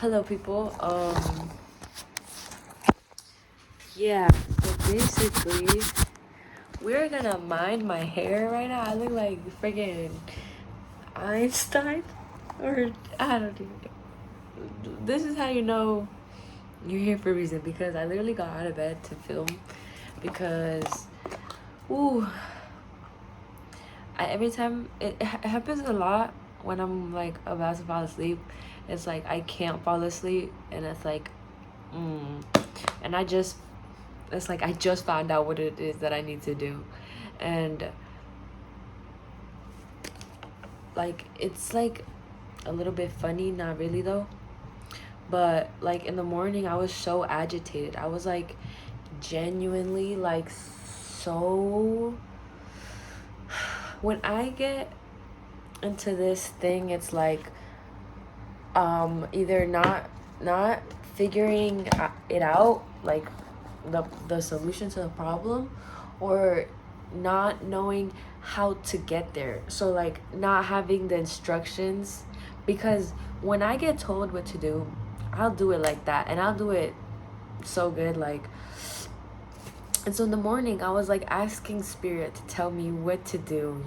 Hello, people. Yeah. So basically, we're gonna mind my hair right now. I look like friggin' Einstein, or I don't even know. This is how you know you're here for a reason, because I literally got out of bed to film because, ooh, every time it happens a lot when I'm like about to fall asleep. It's like I can't fall asleep, and it's like, and it's like I just found out what it is that I need to do. And like it's like a little bit funny, not really though. But like in the morning I was so agitated. I was like genuinely like so when I get into this thing, it's like either not figuring it out, like the solution to the problem, or not knowing how to get there. So like not having the instructions, because when I get told what to do, I'll do it like that, and I'll do it so good. Like, and so in the morning I was like asking spirit to tell me what to do,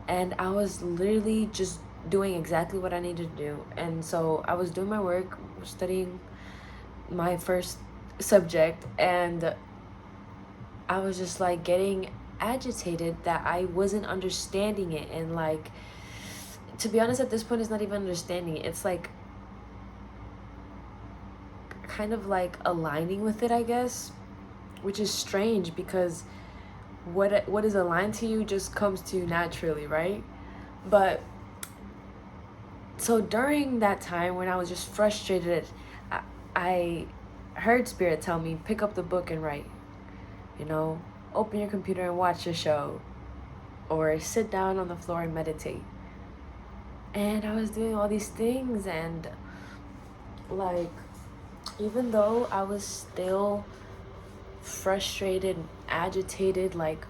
and I was literally just doing exactly what I needed to do. And so I was doing my work, studying my first subject, and I was just like getting agitated that I wasn't understanding it. And like, to be honest, at this point, it's not even understanding it. It's like kind of like aligning with it, I guess, which is strange because what is aligned to you just comes to you naturally, right? But so during that time when I was just frustrated, I heard spirit tell me, pick up the book and write, open your computer and watch a show, or sit down on the floor and meditate. And I was doing all these things, and like, even though I was still frustrated, agitated, like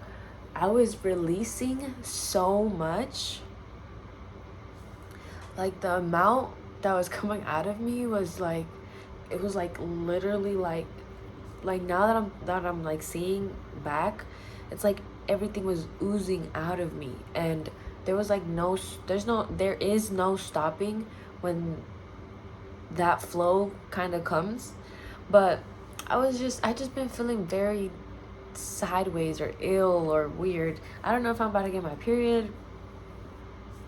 I was releasing so much. Like the amount that was coming out of me was like, it was like literally like now that I'm like seeing back, it's like everything was oozing out of me. And there was like there is no stopping when that flow kind of comes. But I just been feeling very sideways or ill or weird. I don't know if I'm about to get my period.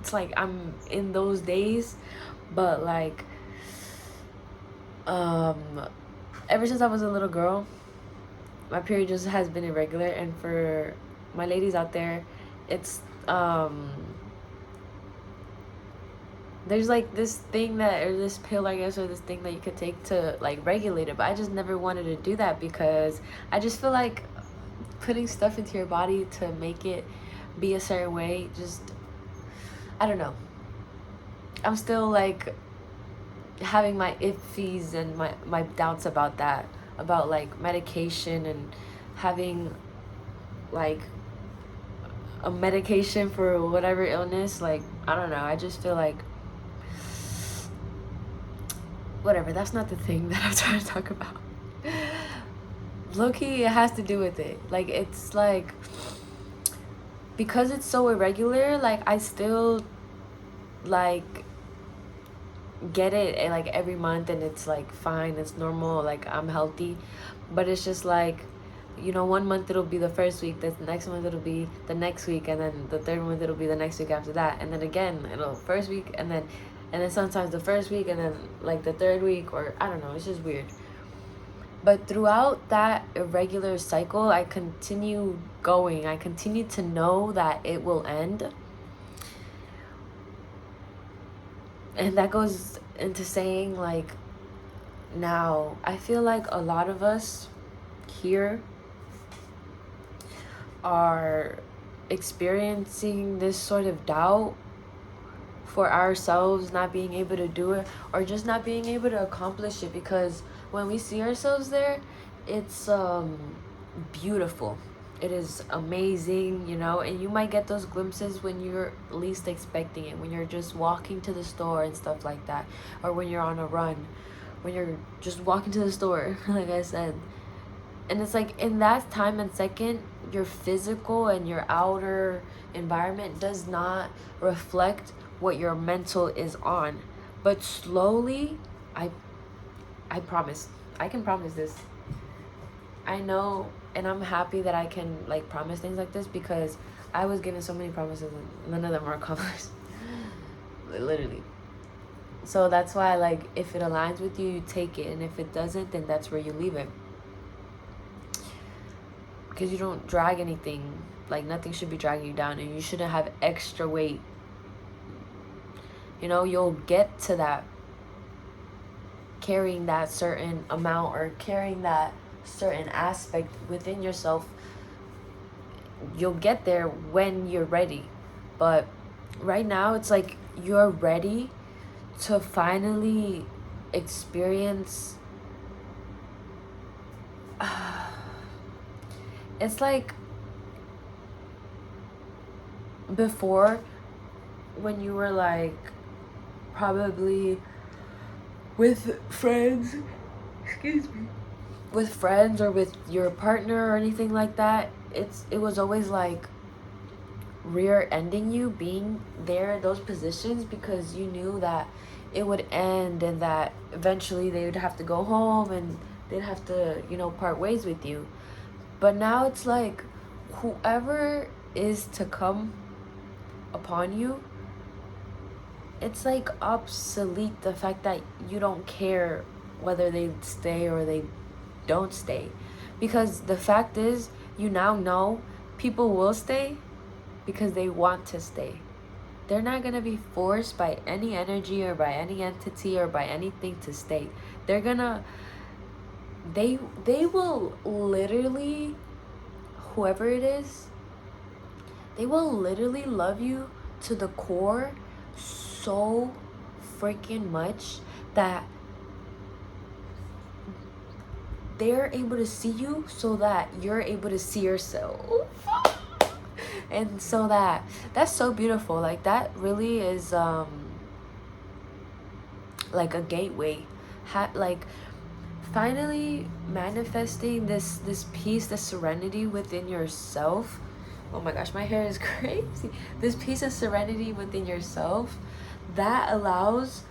It's like I'm in those days, but like ever since I was a little girl, my period just has been irregular. And for my ladies out there, it's there's like this thing that, or this pill, I guess, or this thing that you could take to like regulate it. But I just never wanted to do that because I just feel like putting stuff into your body to make it be a certain way, just, I don't know. I'm still like having my iffies and my doubts about that, about like medication and having like a medication for whatever illness. Like, I don't know, I just feel like whatever, that's not the thing that I'm trying to talk about. Low-key, it has to do with it. Like, it's like, because it's so irregular, like I still like get it like every month, and it's like fine, it's normal, like I'm healthy. But it's just like, 1 month it'll be the first week, the next month it'll be the next week, and then the third month it'll be the next week after that, and then again it'll first week, and then sometimes the first week, and then like the third week, or I don't know, it's just weird. But throughout that irregular cycle, I continue going. I continue to know that it will end. And that goes into saying, like, now I feel like a lot of us here are experiencing this sort of doubt for ourselves, not being able to do it, or just not being able to accomplish it. Because when we see ourselves there, it's beautiful. it is amazing, you know, and you might get those glimpses when you're least expecting it, when you're just walking to the store and stuff like that, or when you're on a run, when you're just walking to the store, like I said. And it's like in that time and second, your physical and your outer environment does not reflect what your mental is on. But slowly, I I promise. I can promise this. I know, and I'm happy that I can like promise things like this, because I was given so many promises and none of them are accomplished. Literally. So that's why, like, if it aligns with you, you take it, and if it doesn't, then that's where you leave it. Because you don't drag anything. Like, nothing should be dragging you down, and you shouldn't have extra weight. You know, you'll get to that carrying that certain amount or carrying that certain aspect within yourself. You'll get there when you're ready. But right now, it's like you're ready to finally experience. It's like before, when you were like probably with friends, excuse me, with friends or with your partner or anything like that, it was always like rear ending you being there in those positions, because you knew that it would end and that eventually they would have to go home and they'd have to, you know, part ways with you. But now it's like whoever is to come upon you, it's like obsolete, the fact that you don't care whether they stay or they don't stay. Because the fact is, you now know people will stay because they want to stay. They're not going to be forced by any energy or by any entity or by anything to stay. They're going to they will literally, whoever it is, they will literally love you to the core so freaking much that they're able to see you so that you're able to see yourself. And so that's so beautiful. Like, that really is like a gateway. Like, finally manifesting this peace, this serenity within yourself. Oh my gosh, my hair is crazy. This peace and serenity within yourself that allows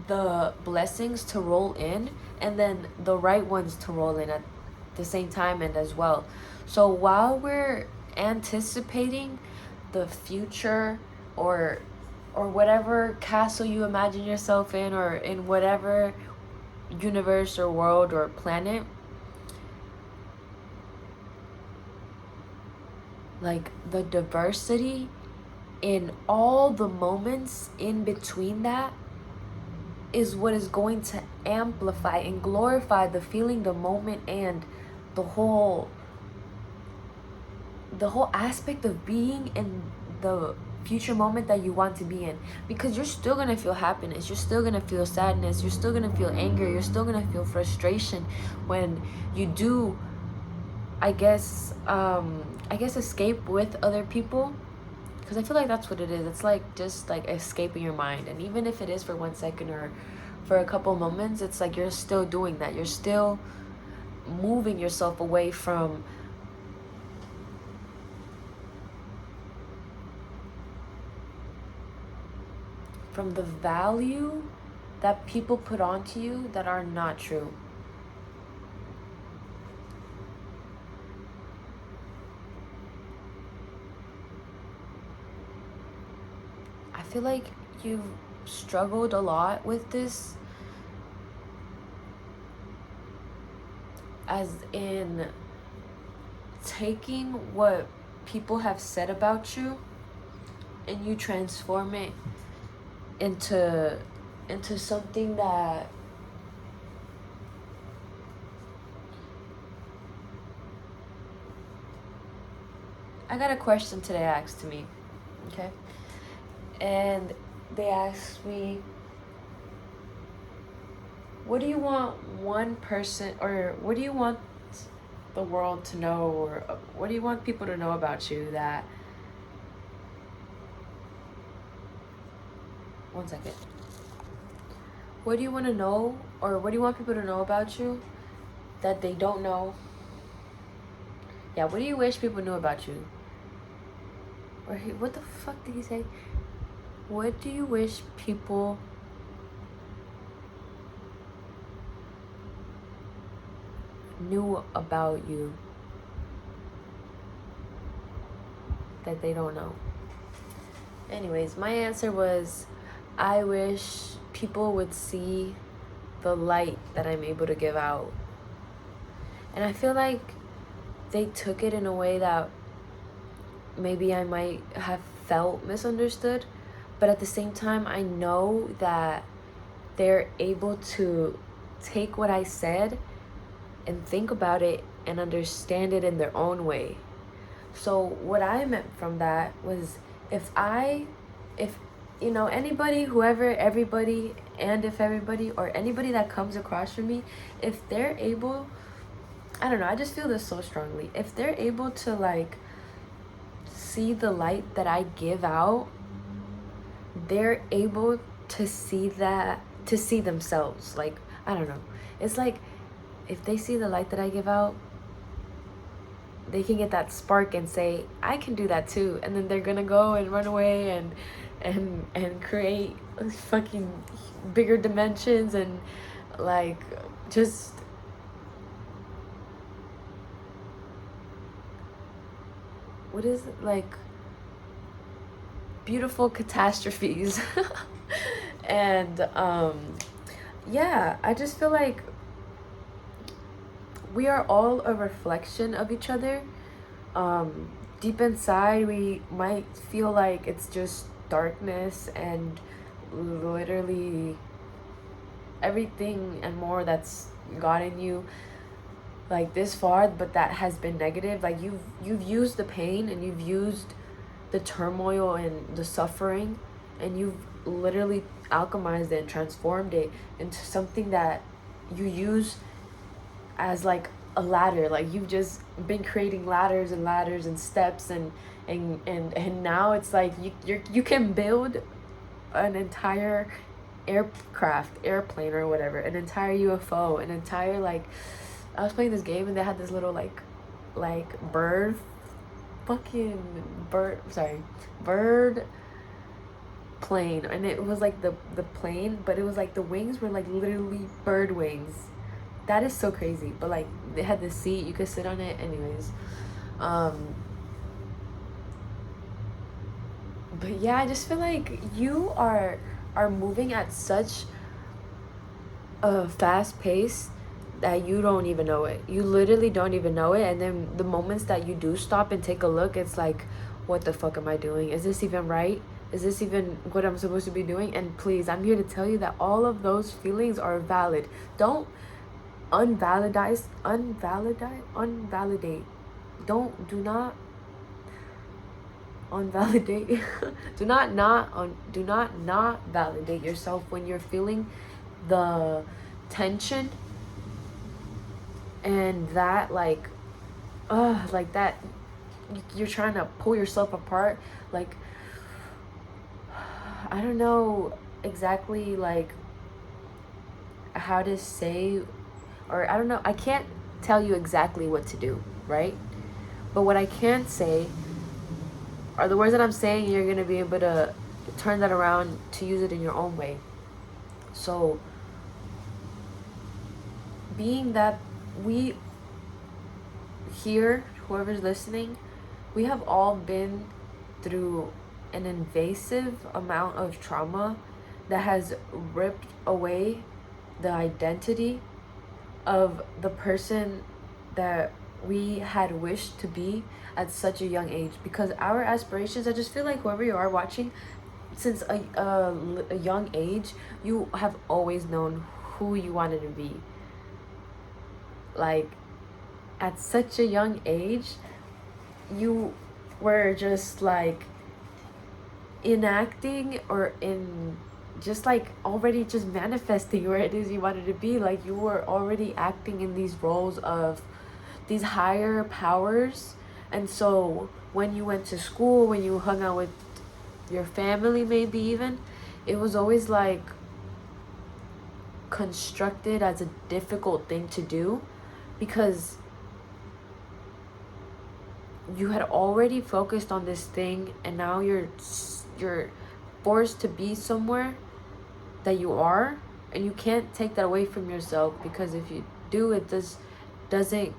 the blessings to roll in, and then the right ones to roll in at the same time and as well. So while we're anticipating the future, or whatever castle you imagine yourself in, or in whatever universe or world or planet, like, the diversity in all the moments in between that is what is going to amplify and glorify the feeling, the moment, and the whole aspect of being in the future moment that you want to be in. Because you're still gonna feel happiness, you're still gonna feel sadness, you're still gonna feel anger, you're still gonna feel frustration when you do, I guess escape with other people. Because I feel like that's what it is. It's like just like escaping your mind. And even if it is for 1 second or for a couple moments, it's like you're still doing that. You're still moving yourself away from the value that people put onto you that are not true. I feel like you've struggled a lot with this, as in taking what people have said about you and you transform it into something that I got a question today asked to me, okay? And they asked me, what do you want one person, or what do you want the world to know, or what do you want people to know about you that... One second. What do you want to know, or what do you want people to know about you that they don't know? Yeah, what do you wish people knew about you? Or what the fuck did he say? What do you wish people knew about you that they don't know? Anyways, my answer was, I wish people would see the light that I'm able to give out. And I feel like they took it in a way that maybe I might have felt misunderstood, but at the same time, I know that they're able to take what I said and think about it and understand it in their own way. So what I meant from that was, if you know, anybody, whoever, everybody, and if everybody, or anybody that comes across from me, if they're able, I don't know, I just feel this so strongly. If they're able to like see the light that I give out, they're able to see that, to see themselves. Like, I don't know. It's like, if they see the light that I give out, they can get that spark and say, I can do that too. And then they're gonna go and run away and create fucking bigger dimensions, and like just what is it, like beautiful catastrophes. And yeah, I just feel like we are all a reflection of each other. Deep inside, we might feel like it's just darkness and literally everything and more that's gotten you like this far, but that has been negative. Like, you've used the pain, and you've used the turmoil and the suffering, and you've literally alchemized it and transformed it into something that you use as like a ladder. Like, you've just been creating ladders and ladders and steps, and now it's like you can build an entire airplane or whatever, an entire UFO, an entire, like, I was playing this game and they had this little like bird plane, and it was like the plane, but it was like the wings were like literally bird wings. That is so crazy. But like, they had this seat, you could sit on it. Anyways, but yeah, I just feel like you are moving at such a fast pace that you don't even know it. You literally don't even know it. And then the moments that you do stop and take a look, it's like, what the fuck am I doing? Is this even right? Is this even what I'm supposed to be doing? And please, I'm here to tell you that all of those feelings are valid. Don't unvalidate. Do not unvalidate. do not validate yourself when you're feeling the tension and that like that you're trying to pull yourself apart. Like, I don't know exactly like how to say, or I don't know, I can't tell you exactly what to do, right? But what I can say are the words that I'm saying, you're going to be able to turn that around to use it in your own way. So, being that we here, whoever's listening, we have all been through an invasive amount of trauma that has ripped away the identity of the person that we had wished to be at such a young age. Because our aspirations, I just feel like whoever you are watching, since a young age, you have always known who you wanted to be. Like, at such a young age, you were just like enacting or in just like already just manifesting where it is you wanted to be. Like, you were already acting in these roles of these higher powers. And so when you went to school, when you hung out with your family, maybe even, it was always like constructed as a difficult thing to do, because you had already focused on this thing, and now you're forced to be somewhere that you are, and you can't take that away from yourself, because if you do, it doesn't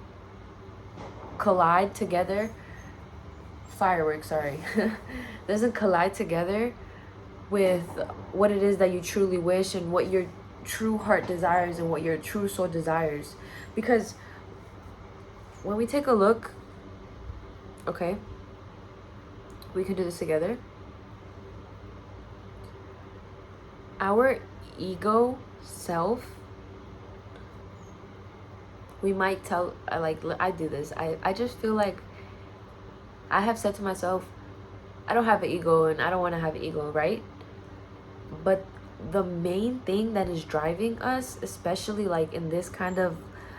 collide together. Fireworks, sorry. Doesn't collide together with what it is that you truly wish, and what your true heart desires, and what your true soul desires. Because when we take a look, okay, we can do this together. Our ego self, we might tell, like, I do this, I just feel like I have said to myself, I don't have an ego, and I don't want to have an ego, right? But the main thing that is driving us, especially like in this kind of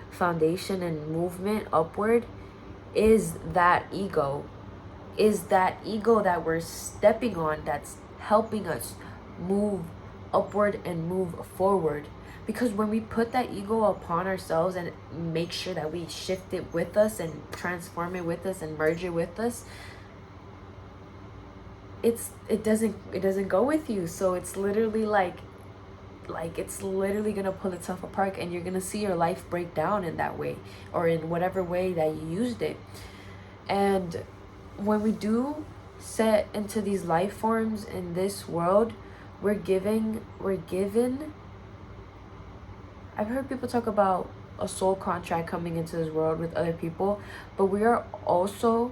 foundation and movement upward, is that ego. Is that ego that we're stepping on, that's helping us move upward and move forward. Because when we put that ego upon ourselves and make sure that we shift it with us and transform it with us and merge it with us, it doesn't go with you. So it's literally like it's literally gonna pull itself apart, and you're gonna see your life break down in that way, or in whatever way that you used it. And when we do set into these life forms in this world, we're given, I've heard people talk about a soul contract coming into this world with other people, but we are also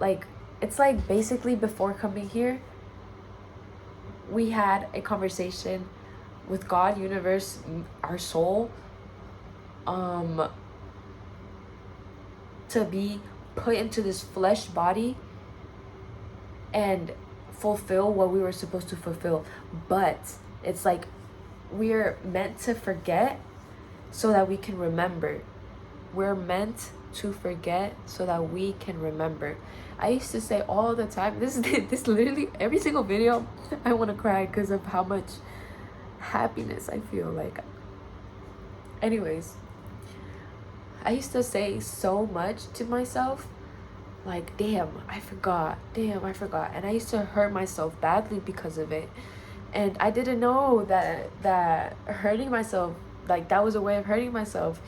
like, it's like basically before coming here, we had a conversation with God, universe, our soul, to be put into this flesh body and fulfill what we were supposed to fulfill. But it's like we're meant to forget so that we can remember. We're meant to forget so that we can remember. I used to say all the time, this literally every single video, I want to cry because of how much happiness I feel. Like, anyways, I used to say so much to myself, like, damn, I forgot, and I used to hurt myself badly because of it. And I didn't know that hurting myself, like, that was a way of hurting myself,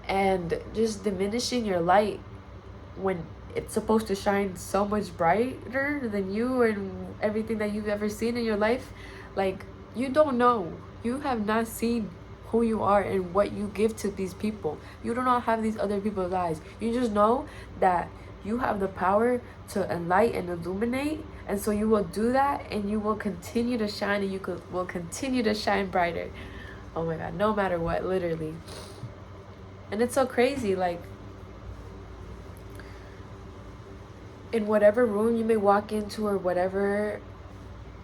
and just diminishing your light when it's supposed to shine so much brighter than you and everything that you've ever seen in your life. Like, you don't know, you have not seen who you are and what you give to these people. You do not have these other people's eyes. You just know that you have the power to enlighten and illuminate, and so you will do that, and you will continue to shine, and will continue to shine brighter. Oh my God, no matter what, literally. And it's so crazy, like, in whatever room you may walk into, or whatever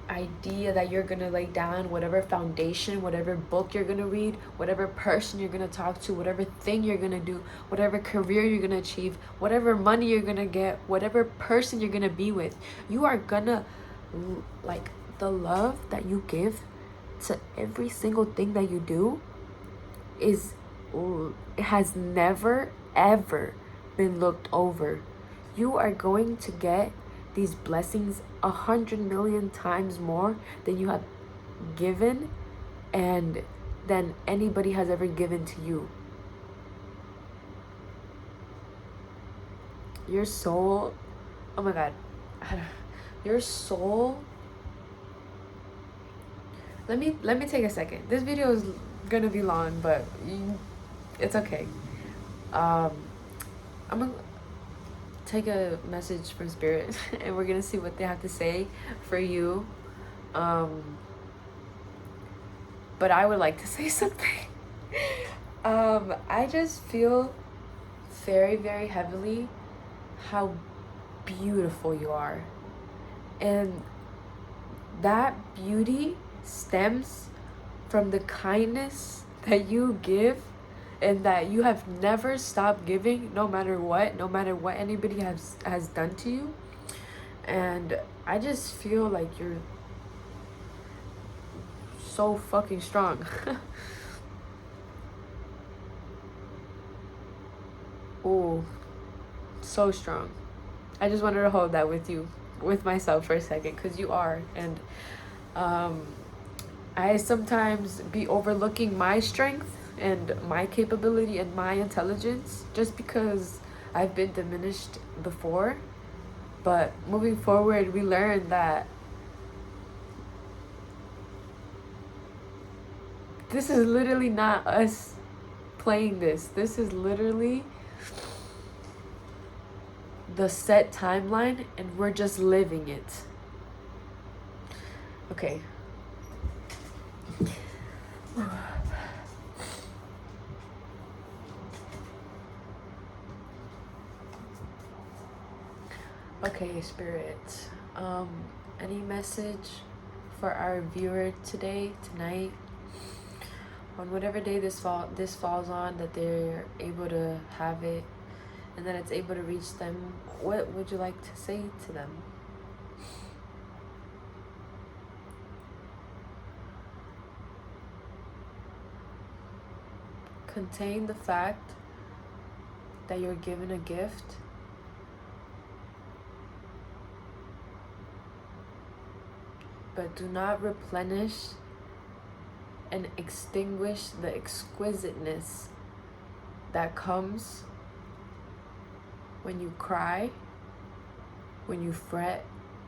idea that you're gonna lay down, whatever foundation, whatever book you're gonna read, whatever person you're gonna talk to, whatever thing you're gonna do, whatever career you're gonna achieve, whatever money you're gonna get, whatever person you're gonna be with, you are gonna, like, the love that you give to every single thing that you do is, it has never ever been looked over. You are going to get these blessings 100 million times more than you have given, and than anybody has ever given to you. Your soul, oh my God, your soul. Let me take a second. This video is gonna be long, but it's okay. I'm gonna take a message from Spirit and we're gonna see what they have to say for you. But I would like to say something. I just feel very, very heavily how beautiful you are, and that beauty stems from the kindness that you give and that you have never stopped giving, no matter what anybody has done to you. And I just feel like you're so fucking strong. Oh, so strong. I just wanted to hold that with you, with myself for a second, because you are. And I sometimes be overlooking my strength and my capability and my intelligence just because I've been diminished before. But moving forward, we learn that this is literally not us playing this. This is literally the set timeline, and we're just living it. Okay. Okay, Spirit. Any message for our viewer tonight, on whatever day this falls on, that they're able to have it, and that it's able to reach them? What would you like to say to them? Contain the fact that you're given a gift, but do not replenish and extinguish the exquisiteness that comes when you cry, when you fret,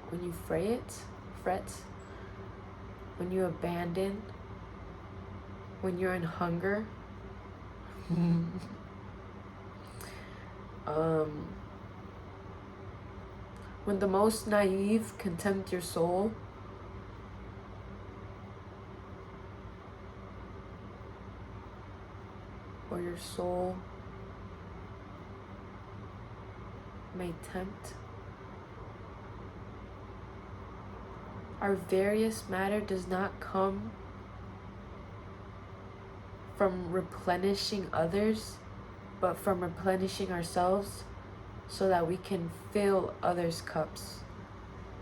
when you fret, when you abandon, when you're in hunger. When the most naive contempt your soul, or your soul may tempt. Our various matter does not come from replenishing others, but from replenishing ourselves so that we can fill others' cups.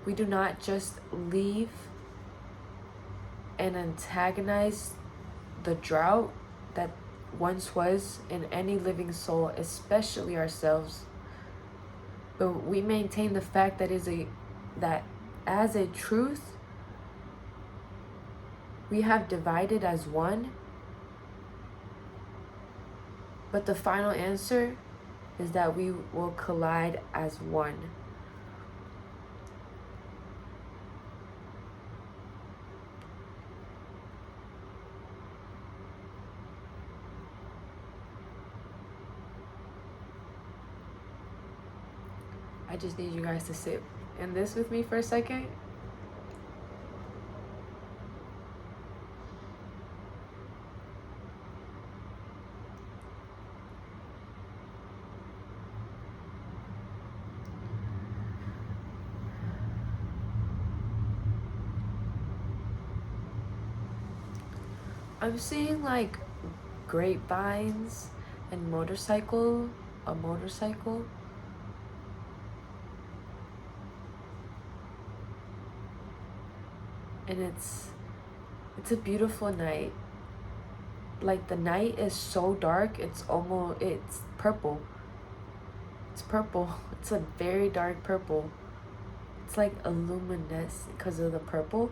We do not just leave and antagonize the drought that once was in any living soul, especially ourselves, but we maintain the fact that as a truth, we have divided as one, but the final answer is that we will collide as one. I just need you guys to sit in this with me for a second. I'm seeing like grapevines and a motorcycle. And it's a beautiful night. Like, the night is so dark, it's purple. It's purple. It's a very dark purple. It's like a luminescent because of the purple.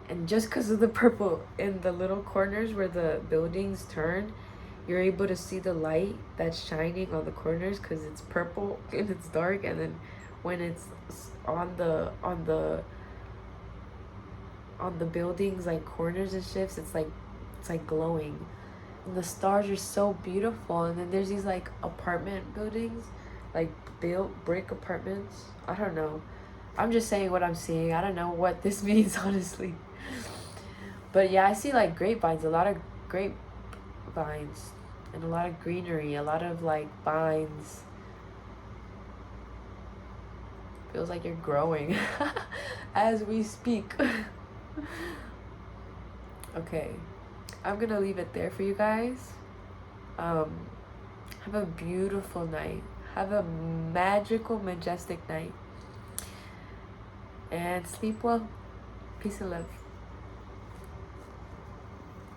And just because of the purple, in the little corners where the buildings turn, you're able to see the light that's shining on the corners because it's purple and it's dark. And then when it's on the buildings, like corners and shifts, it's like glowing. And the stars are so beautiful. And then there's these like apartment buildings, like built brick apartments. I don't know. I'm just saying what I'm seeing. I don't know what this means, honestly. But yeah, I see like grapevines, a lot of grapevines, and a lot of greenery, a lot of like vines. Feels like you're growing as we speak. Okay, I'm gonna leave it there for you guys. Um, have a beautiful night. Have a magical, majestic night. And sleep well. Peace and love.